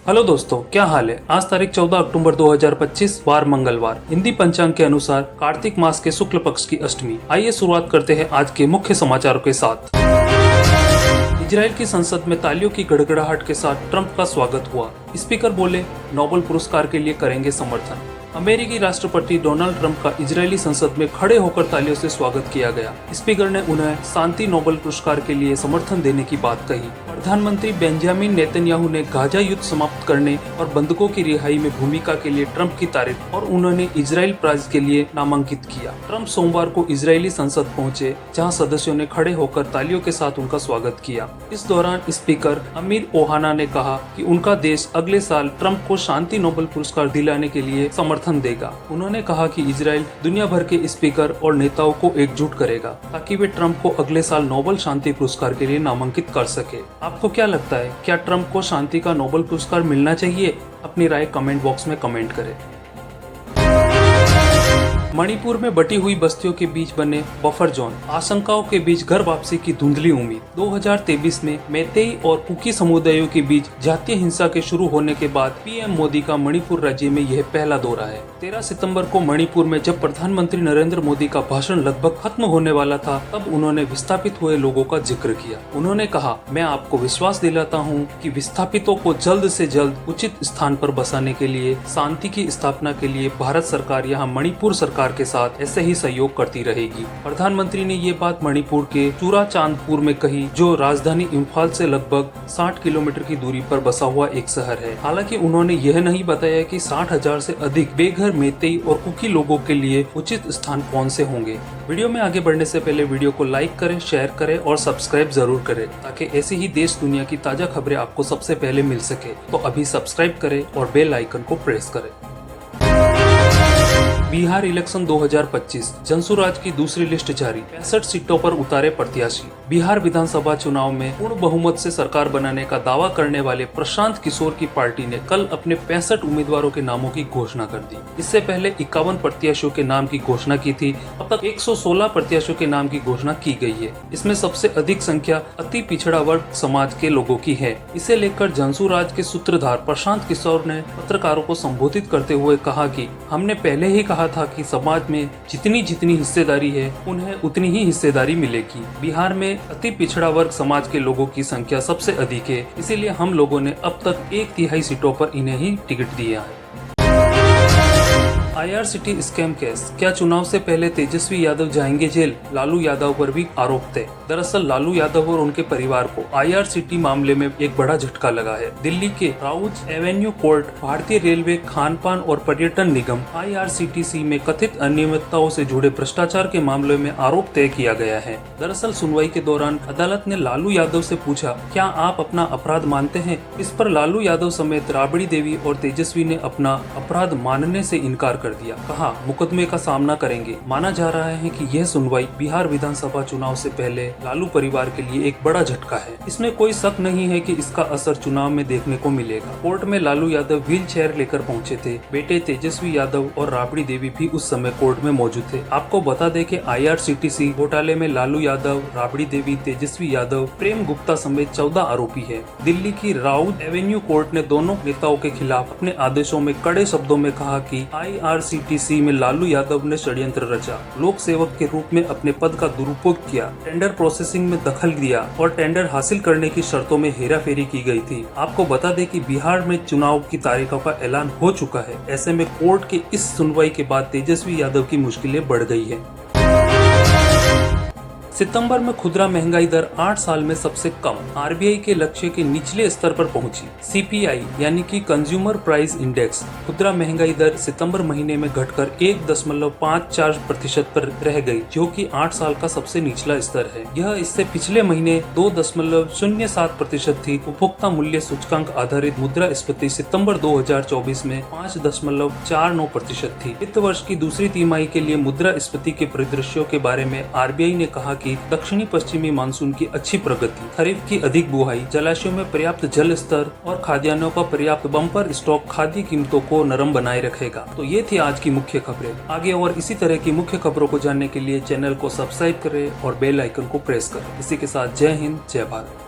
Hello दोस्तों, क्या हाल है। आज तारीख 14 अक्टूबर 2025 वार मंगलवार। हिंदी पंचांग के अनुसार कार्तिक मास के शुक्ल पक्ष की अष्टमी। आइए शुरुआत करते हैं आज के मुख्य समाचारों के साथ। इजराइल की संसद में तालियों की गड़गड़ाहट के साथ ट्रंप का स्वागत हुआ। स्पीकर बोले, नोबेल पुरस्कार के लिए करेंगे समर्थन। अमेरिकी राष्ट्रपति डोनाल्ड ट्रंप का इजरायली संसद में खड़े होकर तालियों से स्वागत किया गया। स्पीकर ने उन्हें शांति नोबेल पुरस्कार के लिए समर्थन देने की बात कही। प्रधानमंत्री बेंजामिन नेतन्याहू ने गाजा युद्ध समाप्त करने और बंधकों की रिहाई में भूमिका के लिए ट्रंप की तारीफ और उन्होंने इजराइल प्राइज के लिए नामांकित किया। ट्रंप सोमवार को इजरायली संसद पहुंचे, जहां सदस्यों ने खड़े होकर तालियों के साथ उनका स्वागत किया। इस दौरान स्पीकर अमीर ओहाना ने कहा कि उनका देश अगले साल ट्रंप को शांति नोबेल पुरस्कार दिलाने के लिए समर्थन देगा। उन्होंने कहा कि इजराइल दुनिया भर के स्पीकर और नेताओं को एकजुट करेगा ताकि वे ट्रंप को अगले साल नोबेल शांति पुरस्कार के लिए नामांकित कर सके। आपको क्या लगता है, क्या ट्रंप को शांति का नोबेल पुरस्कार मिलना चाहिए? अपनी राय कमेंट बॉक्स में कमेंट करें। मणिपुर में बटी हुई बस्तियों के बीच बने बफर जोन, आशंकाओं के बीच घर वापसी की धुंधली उम्मीद। 2023 में मैतेई और कुकी समुदायों के बीच जातीय हिंसा के शुरू होने के बाद पीएम मोदी का मणिपुर राज्य में यह पहला दौरा है। 13 सितंबर को मणिपुर में जब प्रधानमंत्री नरेंद्र मोदी का भाषण लगभग खत्म होने वाला था, तब उन्होंने विस्थापित हुए लोगों का जिक्र किया। उन्होंने कहा, मैं आपको विश्वास दिलाता हूँ कि विस्थापितों को जल्द से जल्द उचित स्थान पर बसाने के लिए शांति की स्थापना के लिए भारत सरकार यहाँ मणिपुर सरकार के साथ ऐसे ही सहयोग करती रहेगी। प्रधानमंत्री ने ये बात मणिपुर के चूराचांदपुर में कही, जो राजधानी इम्फाल से लगभग 60 किलोमीटर की दूरी पर बसा हुआ एक शहर है। हालांकि उन्होंने यह नहीं बताया कि 60,000 से अधिक बेघर मैतेई और कुकी लोगों के लिए उचित स्थान कौन से होंगे। वीडियो में आगे बढ़ने से पहले वीडियो को लाइक करें, शेयर करें और सब्सक्राइब जरूर करें, ताकि ऐसी ही देश दुनिया की ताजा खबरें आपको सबसे पहले मिल सके। तो अभी सब्सक्राइब करें और बेल आइकन को प्रेस करें। बिहार इलेक्शन 2025, जनसुराज की दूसरी लिस्ट जारी। 65 सीटों पर उतारे प्रत्याशी। बिहार विधानसभा चुनाव में पूर्ण बहुमत से सरकार बनाने का दावा करने वाले प्रशांत किशोर की पार्टी ने कल अपने 65 उम्मीदवारों के नामों की घोषणा कर दी। इससे पहले 51 प्रत्याशियों के नाम की घोषणा की थी। अब तक 116 प्रत्याशियों के नाम की घोषणा की गई है। इसमें सबसे अधिक संख्या अति पिछड़ा वर्ग समाज के लोगों की है। इसे लेकर जनसुराज के सूत्रधार प्रशांत किशोर ने पत्रकारों को संबोधित करते हुए कहा कि हमने पहले ही कहा था कि समाज में जितनी हिस्सेदारी है, उन्हें उतनी ही हिस्सेदारी मिलेगी। बिहार में अति पिछड़ा वर्ग समाज के लोगों की संख्या सबसे अधिक है, इसीलिए हम लोगों ने अब तक 1/3 सीटों पर इन्हें ही टिकट दिया है। IRCTC स्कैम केस, क्या चुनाव से पहले तेजस्वी यादव जाएंगे जेल? लालू यादव पर भी आरोप थे। दरअसल लालू यादव और उनके परिवार को IRCTC मामले में एक बड़ा झटका लगा है। दिल्ली के राउज एवेन्यू कोर्ट, भारतीय रेलवे, खान पान और पर्यटन निगम IRCTC में कथित अनियमितताओं से जुड़े भ्रष्टाचार के मामले में आरोप तय किया गया है। दरअसल सुनवाई के दौरान अदालत ने लालू यादव से पूछा, क्या आप अपना अपराध मानते हैं? इस पर लालू यादव समेत राबड़ी देवी और तेजस्वी ने अपना अपराध मानने से इनकार कर दिया। कहा, मुकदमे का सामना करेंगे। माना जा रहा है कि यह सुनवाई बिहार विधानसभा चुनाव से पहले लालू परिवार के लिए एक बड़ा झटका है। इसमें कोई शक नहीं है कि इसका असर चुनाव में देखने को मिलेगा। कोर्ट में लालू यादव व्हील चेयर लेकर पहुंचे थे। बेटे तेजस्वी यादव और राबड़ी देवी भी उस समय कोर्ट में मौजूद थे। आपको बता दें कि IRCTC घोटाले में लालू यादव, राबड़ी देवी, तेजस्वी यादव, प्रेम गुप्ता समेत 14 आरोपी है। दिल्ली की राउज एवेन्यू कोर्ट ने दोनों नेताओं के खिलाफ अपने आदेशों में कड़े शब्दों में कहा कि IRCTC में लालू यादव ने षड्यंत्र रचा, लोक सेवक के रूप में अपने पद का दुरुपयोग किया, टेंडर प्रोसेसिंग में दखल दिया और टेंडर हासिल करने की शर्तों में हेराफेरी की गई थी। आपको बता दें कि बिहार में चुनाव की तारीखों का ऐलान हो चुका है। ऐसे में कोर्ट के इस सुनवाई के बाद तेजस्वी यादव की मुश्किलें बढ़ गई है। सितंबर में खुदरा महंगाई दर 8 साल में सबसे कम, RBI के लक्ष्य के निचले स्तर पर पहुंची। CPI यानी कि कंज्यूमर प्राइस इंडेक्स खुदरा महंगाई दर सितंबर महीने में घटकर 1.54% पर रह गई, जो कि 8 साल का सबसे निचला स्तर है। यह इससे पिछले महीने 2.07% थी। उपभोक्ता मूल्य सूचकांक आधारित मुद्रास्फीति सितंबर 2024 में 5.49% थी। वित्त वर्ष की दूसरी तिमाही के लिए मुद्रास्फीति के परिदृश्यों के बारे में RBI ने कहा कि दक्षिणी पश्चिमी मानसून की अच्छी प्रगति, खरीफ की अधिक बुआई, जलाशयों में पर्याप्त जल स्तर और खाद्यान्नों का पर्याप्त बम्पर स्टॉक खाद्य कीमतों को नरम बनाए रखेगा। तो ये थी आज की मुख्य खबरें। आगे और इसी तरह की मुख्य खबरों को जानने के लिए चैनल को सब्सक्राइब करें और बेल आइकन को प्रेस करें। इसी के साथ जय हिंद, जय भारत।